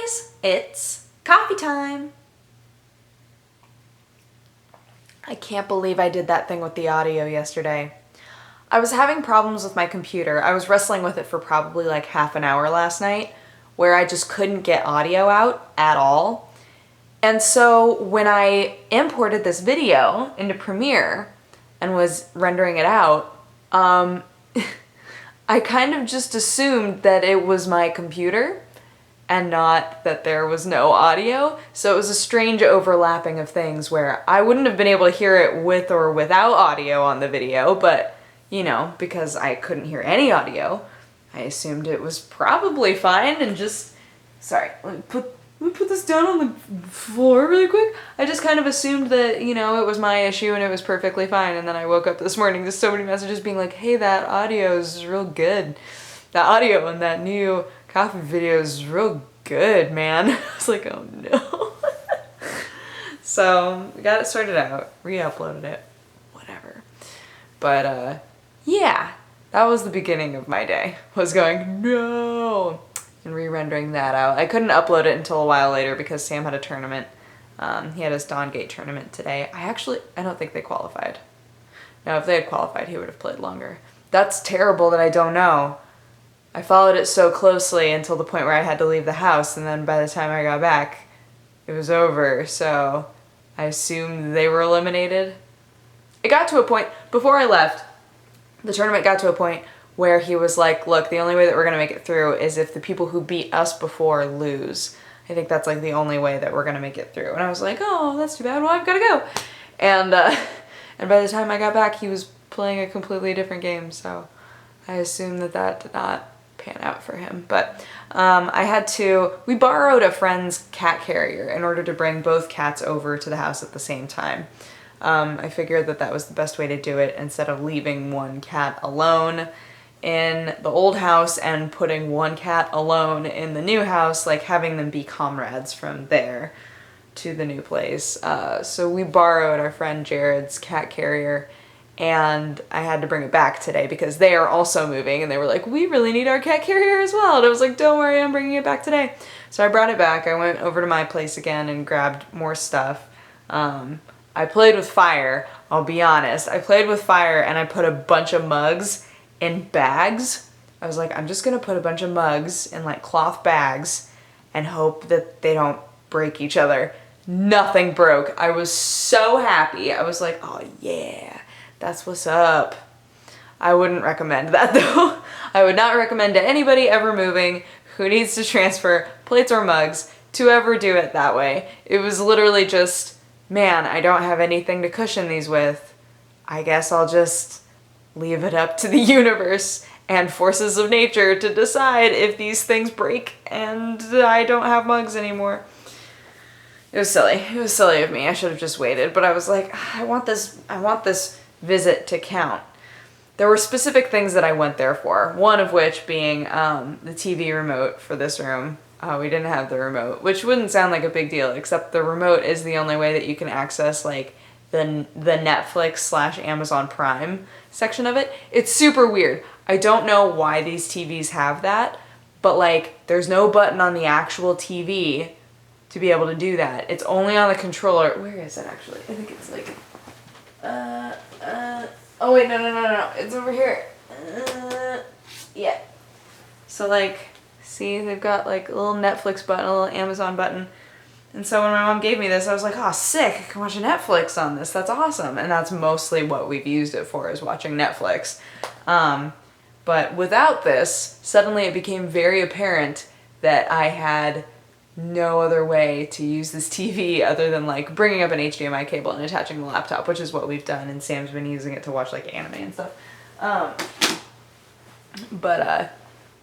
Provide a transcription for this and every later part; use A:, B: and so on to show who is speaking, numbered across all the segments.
A: guys, it's coffee time. I can't believe I did that thing with the audio yesterday. I was having problems with my computer. I was wrestling with it for probably like half an hour last night where I just couldn't get audio out at all. And so when I imported this video into Premiere and was rendering it out, I kind of just assumed that it was my computer and not that there was no audio. So it was a strange overlapping of things where I wouldn't have been able to hear it with or without audio on the video, but you know, because I couldn't hear any audio, I assumed it was probably fine and just, sorry, let me put this down on the floor really quick. I just kind of assumed that, you know, it was my issue and it was perfectly fine. And then I woke up this morning to so many messages being like, hey, that audio is real good. That audio in that new coffee video is real good, man. I was like, oh no. So we got it sorted out, re-uploaded it, whatever. But yeah, that was the beginning of my day, was going, no, and re-rendering that out. I couldn't upload it until a while later because Sam had a tournament. He had his Dawn Gate tournament today. I don't think they qualified. No, if they had qualified, he would have played longer. That's terrible that I don't know. I followed it so closely until the point where I had to leave the house, and then by the time I got back, it was over, so I assumed they were eliminated. It got to a point, before I left, the tournament got to a point where he was like, look, the only way that we're going to make it through is if the people who beat us before lose. I think that's like the only way that we're going to make it through. And I was like, oh, that's too bad. Well, I've got to go. And by the time I got back, he was playing a completely different game. So I assumed that did not pan out for him. But we borrowed a friend's cat carrier in order to bring both cats over to the house at the same time. I figured that was the best way to do it instead of leaving one cat alone in the old house and putting one cat alone in the new house, like having them be comrades from there to the new place. So we borrowed our friend Jared's cat carrier, and I had to bring it back today because they are also moving, and they were like, we really need our cat carrier as well. And I was like, don't worry, I'm bringing it back today. So I brought it back. I went over to my place again and grabbed more stuff. I played with fire, I'll be honest. I played with fire and I put a bunch of mugs in bags. I was like, I'm just gonna put a bunch of mugs in like cloth bags and hope that they don't break each other. Nothing broke. I was so happy. I was like, oh yeah, that's what's up. I wouldn't recommend that though. I would not recommend to anybody ever moving who needs to transfer plates or mugs to ever do it that way. It was literally just, man, I don't have anything to cushion these with. I guess I'll just leave it up to the universe and forces of nature to decide if these things break and I don't have mugs anymore. It was silly. It was silly of me. I should have just waited, but I was like, I want this visit to count. There were specific things that I went there for, one of which being the TV remote for this room. We didn't have the remote, which wouldn't sound like a big deal, except the remote is the only way that you can access like the Netflix/Amazon Prime section of it. It's super weird. I don't know why these TVs have that, but like there's no button on the actual TV to be able to do that. It's only on the controller. Where is it actually? I think it's like, oh wait, no. It's over here. Yeah. So like, see, they've got like a little Netflix button, a little Amazon button. And so when my mom gave me this, I was like, oh, sick, I can watch Netflix on this. That's awesome. And that's mostly what we've used it for, is watching Netflix. But without this, suddenly it became very apparent that I had no other way to use this TV other than like bringing up an HDMI cable and attaching the laptop, which is what we've done. And Sam's been using it to watch like anime and stuff.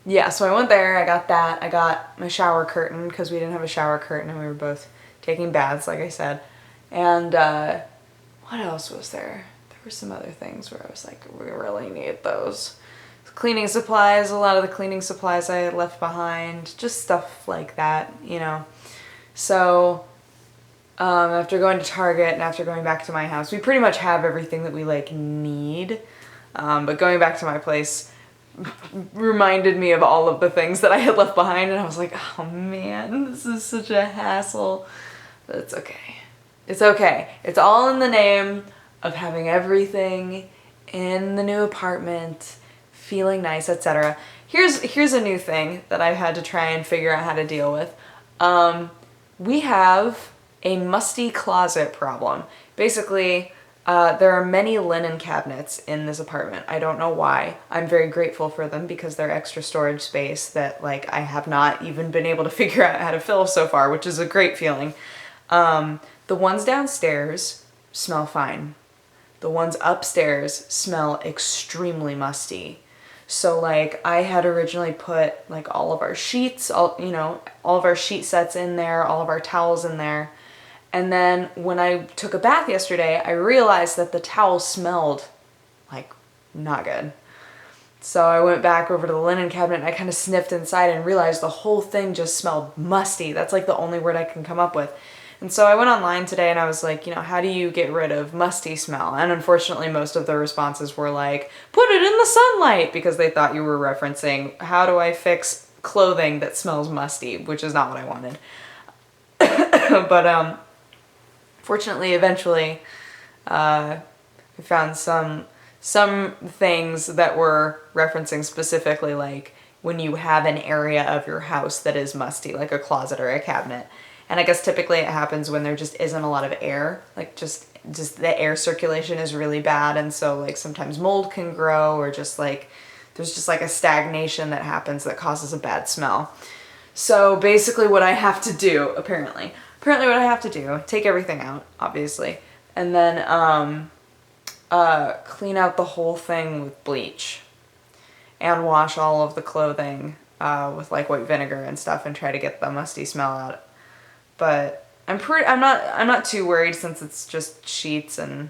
A: Yeah, so I went there, I got that, I got my shower curtain because we didn't have a shower curtain and we were both taking baths, like I said. And what else was there? There were some other things where I was like, we really need those. Cleaning supplies, a lot of the cleaning supplies I had left behind, just stuff like that, you know. So after going to Target and after going back to my house, we pretty much have everything that we like need. But going back to my place, reminded me of all of the things that I had left behind, and I was like, oh man, this is such a hassle. But it's okay. It's okay. It's all in the name of having everything in the new apartment, feeling nice, etc. Here's a new thing that I've had to try and figure out how to deal with. We have a musty closet problem. Basically, there are many linen cabinets in this apartment. I don't know why. I'm very grateful for them because they're extra storage space that like I have not even been able to figure out how to fill so far, which is a great feeling. The ones downstairs smell fine. The ones upstairs smell extremely musty. So like I had originally put like all of our sheets, all of our sheet sets in there, all of our towels in there. And then when I took a bath yesterday, I realized that the towel smelled like not good. So I went back over to the linen cabinet and I kind of sniffed inside and realized the whole thing just smelled musty. That's like the only word I can come up with. And so I went online today and I was like, how do you get rid of musty smell? And unfortunately, most of the responses were like, put it in the sunlight, because they thought you were referencing, how do I fix clothing that smells musty, which is not what I wanted. But fortunately, eventually, I found some things that were referencing specifically like when you have an area of your house that is musty, like a closet or a cabinet. And I guess typically it happens when there just isn't a lot of air, like just the air circulation is really bad, and so like sometimes mold can grow, or just like there's just like a stagnation that happens that causes a bad smell. So basically what I have to do, apparently what I have to do, take everything out, obviously, and then clean out the whole thing with bleach and wash all of the clothing with like white vinegar and stuff and try to get the musty smell out. But I'm not too worried since it's just sheets and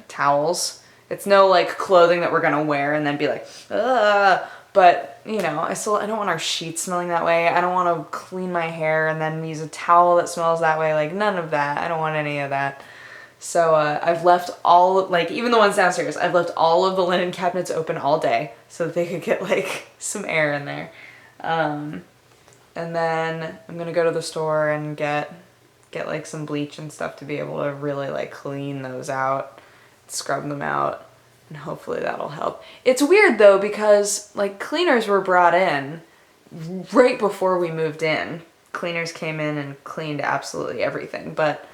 A: towels. It's no like clothing that we're gonna wear and then be like, ugh. But I don't want our sheets smelling that way. I don't want to clean my hair and then use a towel that smells that way. Like none of that. I don't want any of that. So I've left even the ones downstairs, I've left all of the linen cabinets open all day so that they could get like some air in there. And then I'm gonna go to the store and get like some bleach and stuff to be able to really like clean those out, scrub them out, and hopefully that'll help. It's weird though because like cleaners were brought in right before we moved in. Cleaners came in and cleaned absolutely everything, but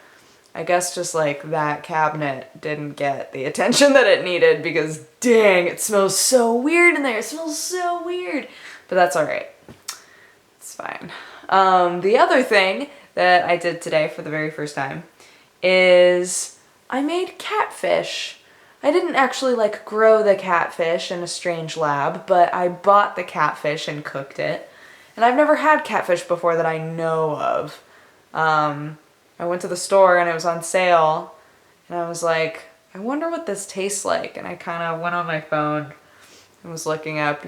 A: I guess just like that cabinet didn't get the attention that it needed because dang, it smells so weird in there. It smells so weird, but that's all right. It's fine. The other thing that I did today for the very first time is I made catfish. I didn't actually like grow the catfish in a strange lab, but I bought the catfish and cooked it. And I've never had catfish before that I know of. I went to the store and it was on sale and I was like, I wonder what this tastes like. And I kind of went on my phone and was looking up,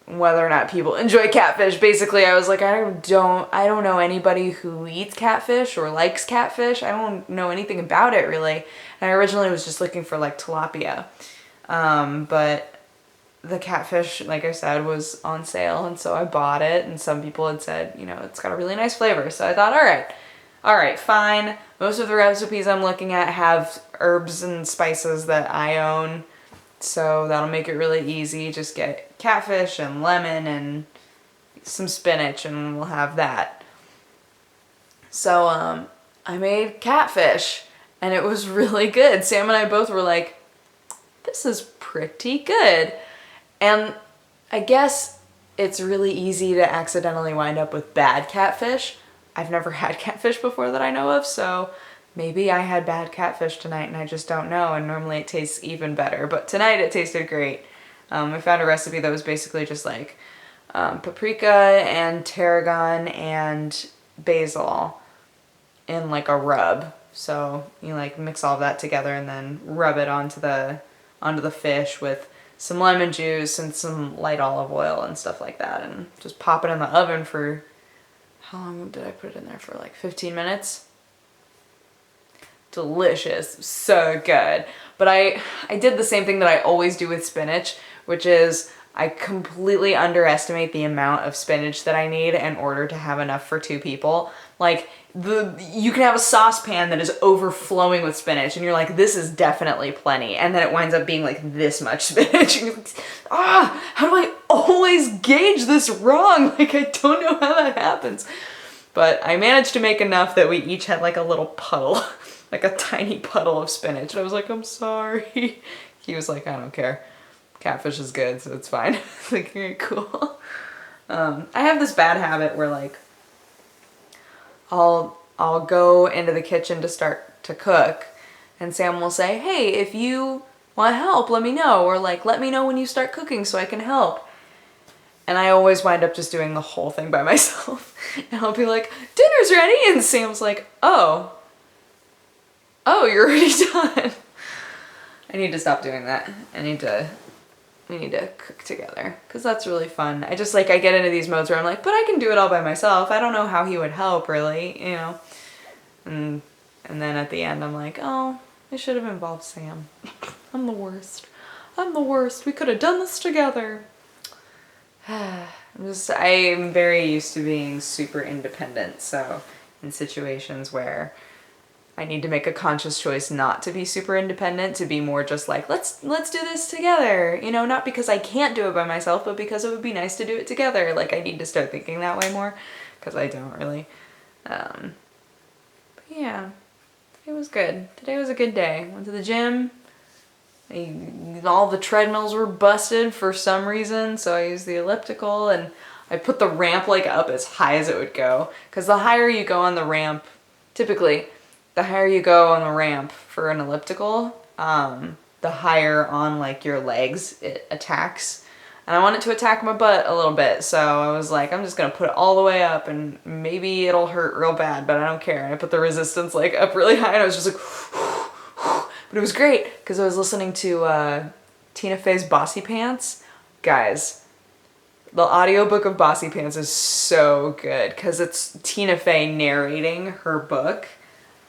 A: whether or not people enjoy catfish. Basically, I was like, I don't know anybody who eats catfish or likes catfish. I don't know anything about it really. And I originally was just looking for like tilapia. But the catfish, like I said, was on sale, and so I bought it, and some people had said, it's got a really nice flavor. So I thought, all right, fine. Most of the recipes I'm looking at have herbs and spices that I own, so that'll make it really easy. Just get catfish and lemon and some spinach and we'll have that. So I made catfish and it was really good. Sam and I both were like, this is pretty good. And I guess it's really easy to accidentally wind up with bad catfish. I've never had catfish before that I know of, so maybe I had bad catfish tonight and I just don't know, and normally it tastes even better. But tonight it tasted great. I found a recipe that was basically just like paprika and tarragon and basil in like a rub. So you like mix all of that together and then rub it onto the fish with some lemon juice and some light olive oil and stuff like that, and just pop it in the oven for, how long did I put it in there for? Like 15 minutes? delicious, so good. But I did the same thing that I always do with spinach, which is I completely underestimate the amount of spinach that I need in order to have enough for 2 people. Like, you can have a saucepan that is overflowing with spinach and you're like, this is definitely plenty. And then it winds up being like this much spinach. And you're like, how do I always gauge this wrong? Like, I don't know how that happens. But I managed to make enough that we each had like a little puddle, like a tiny puddle of spinach. And I was like, I'm sorry. He was like, I don't care. Catfish is good, so it's fine. Like, very cool. I have this bad habit where like, I'll go into the kitchen to start to cook and Sam will say, hey, if you want help, let me know. Or like, let me know when you start cooking so I can help. And I always wind up just doing the whole thing by myself. And I'll be like, dinner's ready. And Sam's like, oh, you're already done. I need to stop doing that. We need to cook together because that's really fun. I just like, I get into these modes where I'm like, but I can do it all by myself. I don't know how he would help really, you know? And then at the end I'm like, oh, I should have involved Sam. I'm the worst. I'm the worst. We could have done this together. I'm very used to being super independent. So in situations where I need to make a conscious choice not to be super independent, to be more just like, let's do this together. You know, not because I can't do it by myself, but because it would be nice to do it together. Like, I need to start thinking that way more, because I don't really. But yeah, it was good. Today was a good day. Went to the gym. All the treadmills were busted for some reason, so I used the elliptical, and I put the ramp like up as high as it would go, because the higher you go on the ramp, typically, the higher you go on the ramp for an elliptical, the higher on like your legs it attacks. And I want it to attack my butt a little bit, so I was like, I'm just gonna put it all the way up and maybe it'll hurt real bad, but I don't care. And I put the resistance like up really high and I was just like, but it was great because I was listening to Tina Fey's Bossy Pants. Guys, the audiobook of Bossy Pants is so good because it's Tina Fey narrating her book.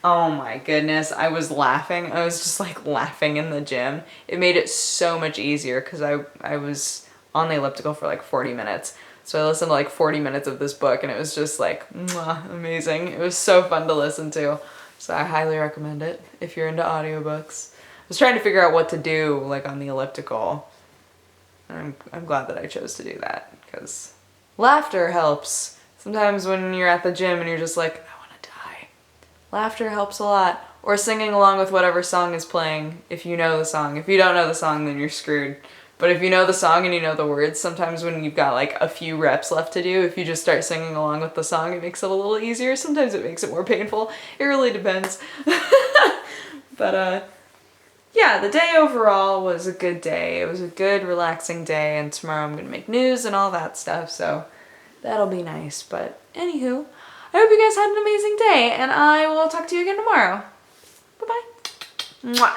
A: Oh my goodness, I was laughing. I was just like laughing in the gym. It made it so much easier because I was on the elliptical for like 40 minutes. So I listened to like 40 minutes of this book and it was just like, mwah, amazing. It was so fun to listen to. So I highly recommend it if you're into audiobooks. I was trying to figure out what to do like on the elliptical. And I'm glad that I chose to do that because laughter helps. Sometimes when you're at the gym and you're just like, laughter helps a lot. Or singing along with whatever song is playing if you know the song. If you don't know the song, then you're screwed. But if you know the song and you know the words, sometimes when you've got like a few reps left to do, if you just start singing along with the song, it makes it a little easier. Sometimes it makes it more painful. It really depends. But yeah, the day overall was a good day. It was a good, relaxing day. And tomorrow I'm going to make news and all that stuff. So that'll be nice. But anywho, I hope you guys had an amazing day, and I will talk to you again tomorrow. Bye-bye. Mwah.